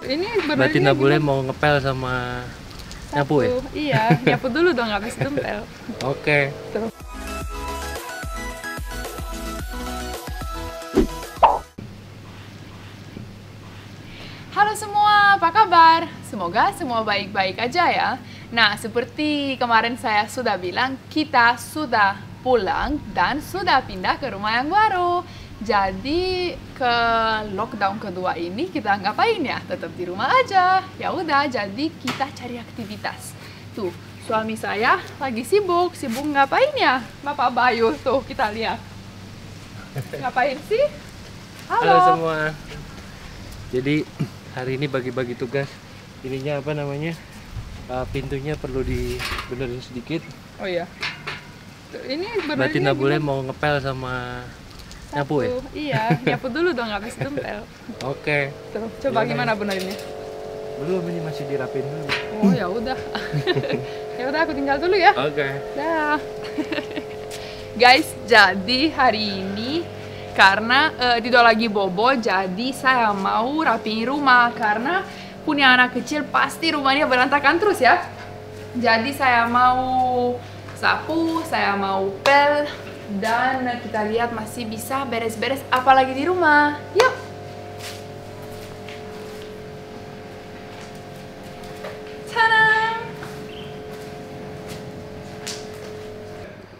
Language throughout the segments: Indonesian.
Ini Berarti berarti boleh mau ngepel sama nyapu ya? Iya, nyapu dulu dong habis tempel. Oke. Tuh. Halo semua, apa kabar? Semoga semua baik-baik aja ya. Nah, seperti kemarin saya sudah bilang, kita sudah pulang dan sudah pindah ke rumah yang baru. Jadi ke lockdown kedua ini kita ngapain ya? Tetap di rumah aja. Ya udah, jadi kita cari aktivitas. Tuh, suami saya lagi sibuk ngapain ya? Bapak Bayu tuh kita lihat. Ngapain sih? Halo semua. Jadi hari ini bagi-bagi tugas. Ininya apa namanya? Pintunya perlu dibenerin sedikit. Oh iya. Tuh, ini Berarti boleh mau ngepel sama nyapu ya? Iya, nyapu dulu dong habis tempel. Oke. Tuh, coba Yaudah. gimana benerinnya? Belum, ini masih dirapin dulu. Oh ya udah. Ya udah aku tinggal dulu ya. Oke. Dah. Guys, jadi hari ini karena Dido lagi bobo, jadi saya mau rapiin rumah karena punya anak kecil pasti rumahnya berantakan terus ya. Jadi saya mau sapu, saya mau pel, dan kita lihat masih bisa beres-beres apa lagi di rumah. Yuk. Tadam!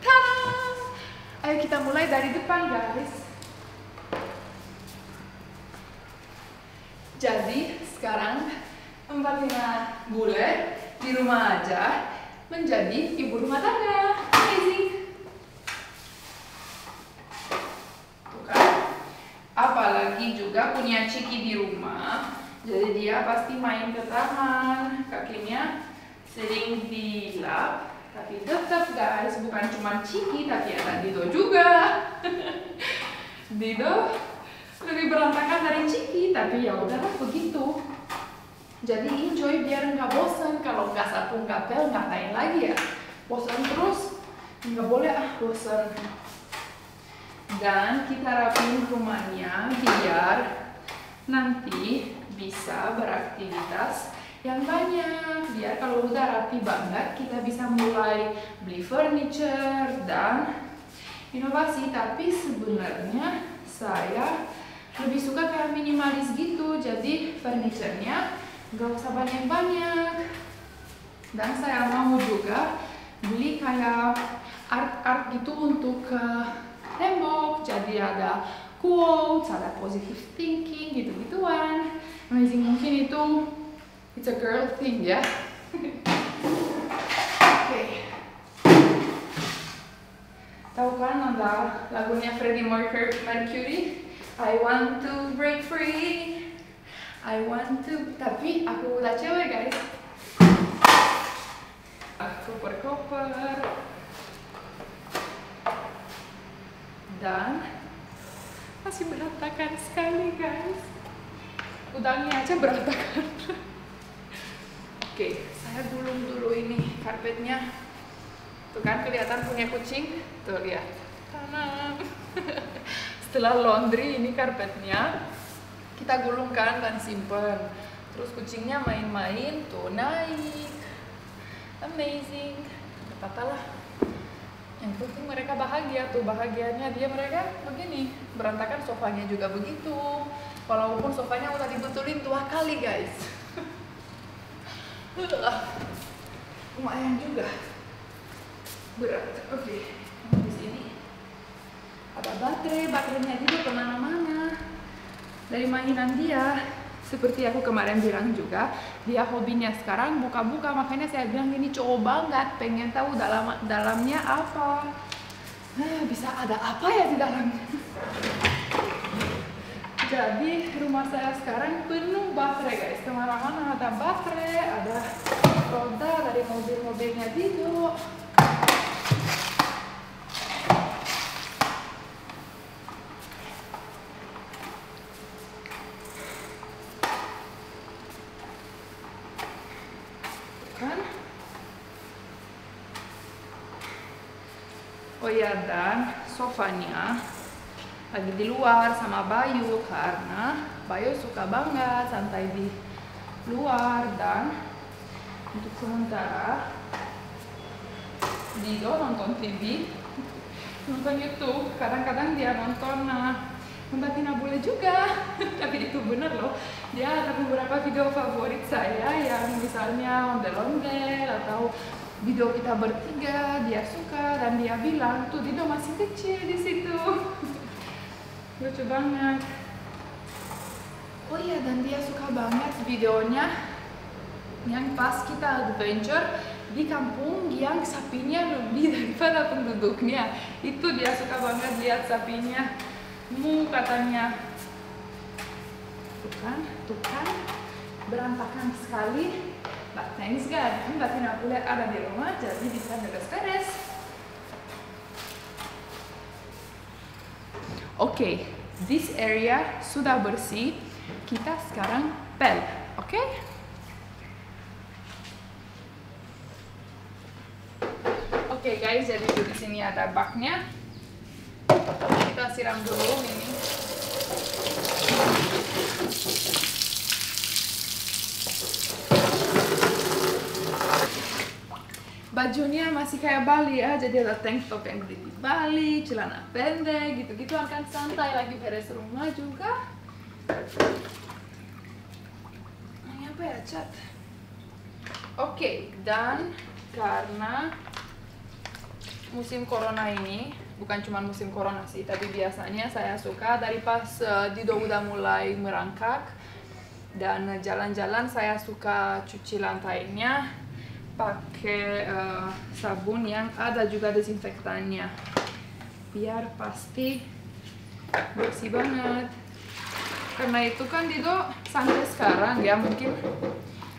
Tadam! Ayo kita mulai dari depan guys. Jadi sekarang Mbak Lina bule di rumah aja menjadi ibu rumah tangga. Amazing. Tuh kan? Apalagi juga punya Ciki di rumah. Jadi dia pasti main ke taman. Kakinya sering dilap. Tapi tetap guys, bukan cuma Ciki tapi ada Dido juga. Dido lebih berantakan dari Ciki, tapi ya udahlah begitu. Jadi enjoy biar nggak bosan. Kalau nggak sapu nggak pel ngapain lagi ya? Bosan terus, nggak boleh bosan. Dan kita rapiin rumahnya biar nanti bisa beraktivitas yang banyak. Biar kalau udah rapi banget kita bisa mulai beli furniture dan inovasi. Tapi sebenarnya saya lebih suka kayak minimalis gitu, jadi furniture-nya nggak usah banyak-banyak. Dan saya mau juga beli kayak art gitu untuk tembok, jadi ada quotes, ada positive thinking gitu-gituan. Amazing, mungkin itu it's a girl thing ya. Oke. Tahu kan ada lagunya Freddie Mercury? I want to break free. I want to. Tapi aku udah cewek guys. Koper-koper. Dan masih berantakan sekali guys. Udangnya aja berantakan. Oke, saya gulung dulu ini karpetnya. Tuh kan kelihatan punya kucing. Tuh lihat. Tanam. Setelah laundry ini karpetnya kita gulungkan dan simpen. Terus kucingnya main-main tuh naik. Amazing. Katalah. Yang penting mereka bahagia tuh, bahagianya dia mereka begini. Berantakan sofanya juga begitu. Walaupun sofanya udah dibetulin 2 kali guys. Lumayan juga. Berat. Oke. Di sini ada baterainya juga kemana-mana dari mainan dia. Seperti aku kemarin bilang juga, dia hobinya sekarang buka-buka, makanya saya bilang ini cowok banget, pengen tahu dalamnya apa. Bisa ada apa ya di dalamnya. Jadi rumah saya sekarang penuh baterai guys, kemana-mana ada baterai, ada roda dari mobil-mobilnya Dido. Kan? Oh iya, dan sofanya lagi di luar sama Bayu karena Bayu suka banget santai di keluar. Dan untuk sementara Dido nonton TV, nonton YouTube. Kadang-kadang dia nonton Mbak Tina Bule juga. Tapi itu bener loh, dia ada beberapa video favorit saya yang misalnya ondel-ondel atau video kita bertiga, dia suka dan dia bilang tuh Dido masih kecil di situ. Lucu banget. Oh iya, dan dia suka banget videonya yang pas kita adventure di kampung yang sapinya lebih daripada penduduknya. Itu dia suka banget lihat sapinya. Katanya. Tuh kan, berantakan sekali. But thanks God, Mbak Tina Bule ada di rumah, jadi bisa beres-beres. Oke, this area sudah bersih. Kita sekarang pel, oke? Oke guys, jadi di sini ada baknya. Kita siram dulu ini. Bajunya masih kayak Bali ya, jadi ada tank top yang beli di Bali, celana pendek, gitu-gitu akan santai, lagi beres rumah juga. Ini apa ya, Cat? Oke, dan karena musim corona ini, bukan cuma musim corona sih, tapi biasanya saya suka dari pas Dido udah mulai merangkak dan jalan-jalan, saya suka cuci lantainya pakai sabun yang ada juga desinfektannya, biar pasti bersih banget. Karena itu kan Dido sampai sekarang ya, mungkin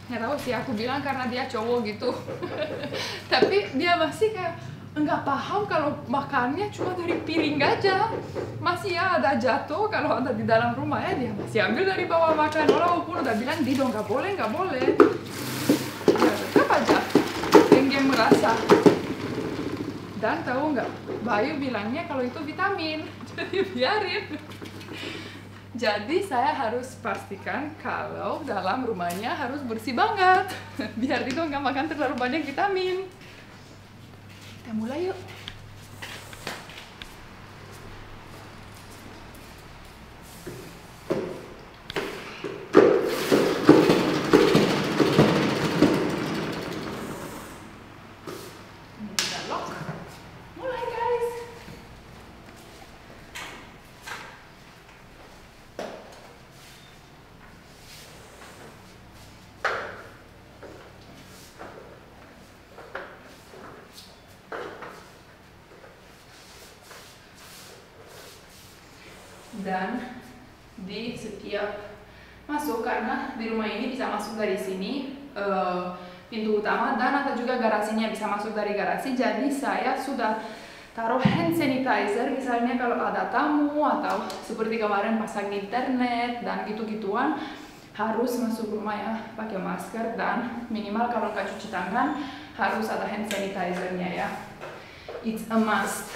nggak tahu sih, aku bilang karena dia cowok gitu. Tapi dia masih kayak nggak paham kalau makannya cuma dari piring aja. Masih ya ada jatuh kalau ada di dalam rumah ya, dia masih ambil dari bawah makan. Walaupun udah bilang Dido nggak boleh, ya tetap aja yang merasa. Dan tahu nggak, Bayu bilangnya kalau itu vitamin, jadi biarin. Jadi saya harus pastikan kalau dalam rumahnya harus bersih banget, biar Dido nggak makan terlalu banyak vitamin. Kita mulai yuk. Dan di setiap masuk, karena di rumah ini bisa masuk dari sini pintu utama, dan ada juga garasinya, bisa masuk dari garasi. Jadi saya sudah taruh hand sanitizer, misalnya kalau ada tamu atau seperti kemarin pasang internet dan gitu-gituan, harus masuk rumah ya pakai masker, dan minimal kalau nggak cuci tangan harus ada hand sanitizernya ya. It's a must.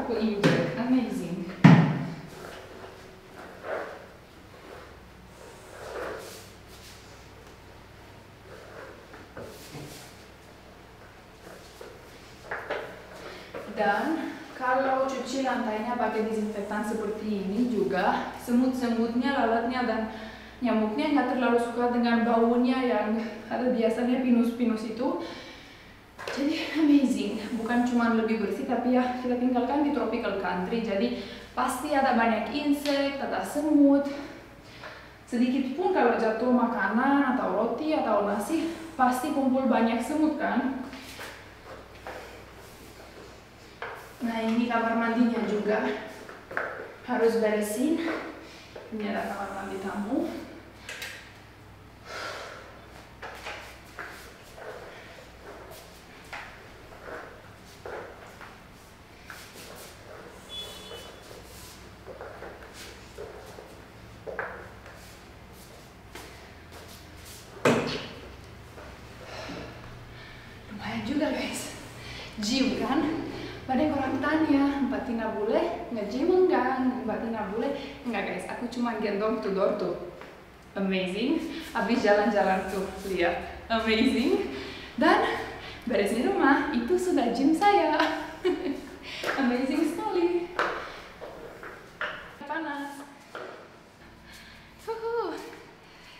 Aku injek, amazing. Dan kalau cuci lantainya pakai disinfektan seperti ini juga, semut-semutnya, lalatnya, dan nyamuknya nggak terlalu suka dengan baunya yang ada biasanya pinus-pinus itu. Jadi amazing, bukan cuma lebih bersih, tapi ya kita tinggalkan di tropical country, jadi pasti ada banyak insek, ada semut. Sedikit pun kalau jatuh makanan atau roti atau nasi, pasti kumpul banyak semut kan. Nah ini kamar mandinya juga harus beresin. Ini ada kamar mandi tamu. Lumayan juga guys. Mbak Tina boleh nge-gym enggak? Mbak Tina boleh enggak guys? Aku cuma gendong to door tuh. Amazing. Habis jalan-jalan tuh, lihat. Amazing. Dan beres di rumah, itu sudah gym saya. Amazing sekali. Panas.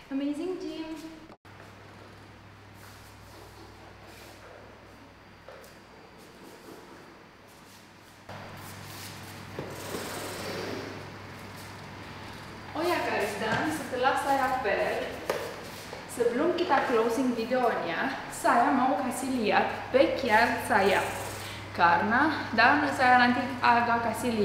Amazing gym. Oh ya guys, dan setelah saya pel, sebelum kita closing videonya, saya mau kasih lihat backyard saya. Dan saya nanti akan kasih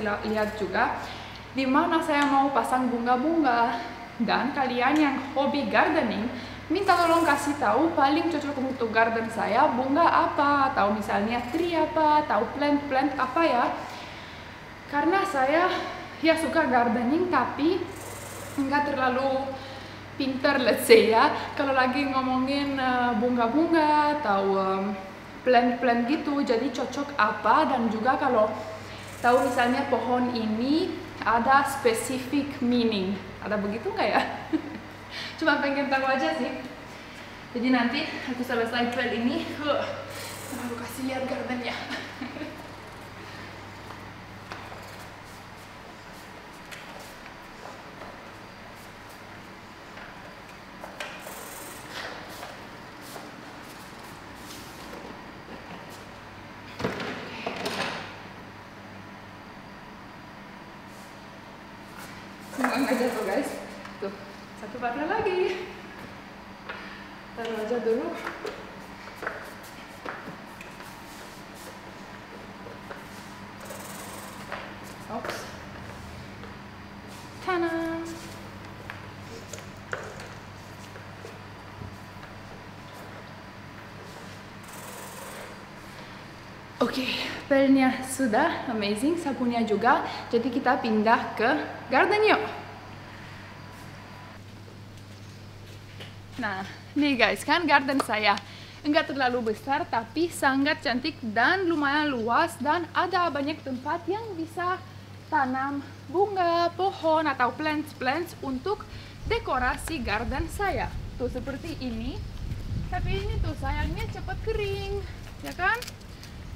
lihat juga di mana saya mau pasang bunga-bunga. Dan kalian yang hobi gardening, minta tolong kasih tahu paling cocok untuk garden saya bunga apa, atau misalnya tree apa, atau plant apa ya. Karena saya ya suka gardening tapi nggak terlalu pinter, let's say ya, kalau lagi ngomongin bunga-bunga atau plant gitu. Jadi cocok apa, dan juga kalau tahu misalnya pohon ini ada specific meaning, ada begitu nggak ya? Cuma pengen tahu aja sih. Jadi nanti aku selesai pel ini, aku kasih lihat gardennya. Semua nggak jatuh guys. Tuh, satu warna lagi. Taruh aja dulu. Ops. Tanam. Oke, pelnya sudah, amazing, sabunnya juga. Jadi kita pindah ke garden yuk. Nah, nih guys, kan garden saya enggak terlalu besar tapi sangat cantik dan lumayan luas, dan ada banyak tempat yang bisa tanam bunga, pohon atau plants untuk dekorasi garden saya. Tuh seperti ini. Tapi ini tuh sayangnya cepat kering, ya kan?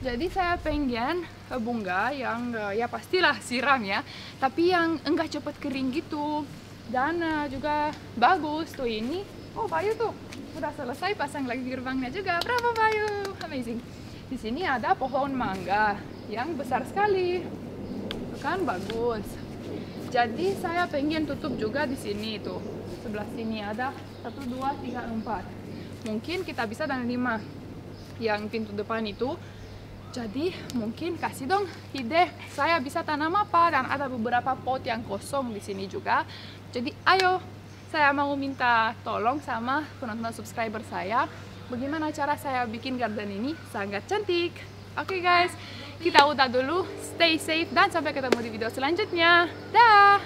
Jadi saya pengen bunga yang ya pastilah siram ya, tapi yang enggak cepat kering gitu. Dan juga bagus tuh ini. Oh, Bayu tuh udah selesai pasang lagi gerbangnya juga. Bravo Bayu, amazing. Di sini ada pohon mangga yang besar sekali, kan bagus. Jadi saya pengen tutup juga di sini tuh. Sebelah sini ada 1, 2, 3, 4. Mungkin kita bisa dan 5 yang pintu depan itu. Jadi mungkin kasih dong ide saya bisa tanam apa, dan ada beberapa pot yang kosong di sini juga. Jadi ayo, saya mau minta tolong sama penonton subscriber saya, bagaimana cara saya bikin garden ini sangat cantik. Oke guys, kita udah dulu, stay safe dan sampai ketemu di video selanjutnya. Dah.